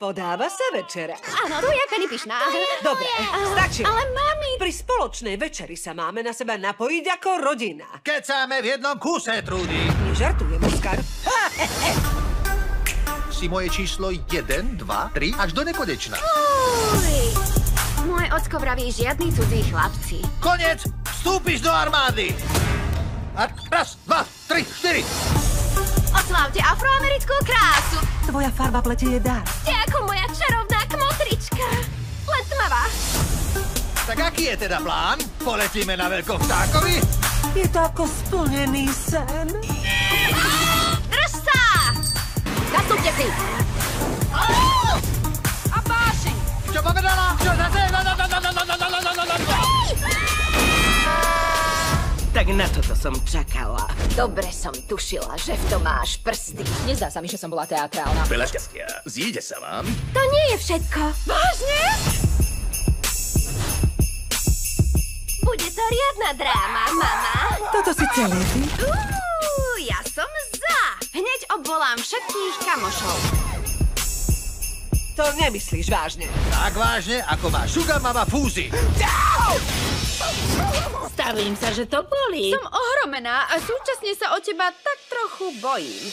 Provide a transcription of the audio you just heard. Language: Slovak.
Podáva sa večera. Áno, tu je Penny pyšná. Dobre, stačí. Ale mami... Pri spoločnej večeri sa máme na seba napojiť ako rodina. Kecáme v jednom kúse, Trudy. Nežartujem, Oskar. Si moje číslo 1, 2, 3 až do nekonečna. Uj. Môj ocko vraví žiadni cudzí chlapci. Konec! Vstúpiš do armády! A raz, dva, tri, štyri. Oslávte afroamerickú krásu. Tvoja farba plete je dar. Ste ako moja čarovná kmotrička. Len tmavá. Tak aký je teda plán? Poletíme na veľkovtákovi? Je to ako splnený sen. Drž sa! Nastúpte si! A páši! Čo povedala? Čo zase? Tak na toto som čakala. Dobre som tušila, že v tom máš prsty. Nezdá sa mi, že som bola teatrálna. Veľa šťastia. Zíde sa vám. To nie je všetko. Vážne? Bude to riadna dráma, mama. Toto si celé ty? Ja som za. Hneď obvolám všetkých kamošov. To nemyslíš vážne. Tak vážne, ako má Sugar Mama fúzy. Stavím sa, že to bolí. Som ohromená a súčasne sa o teba tak trochu bojím.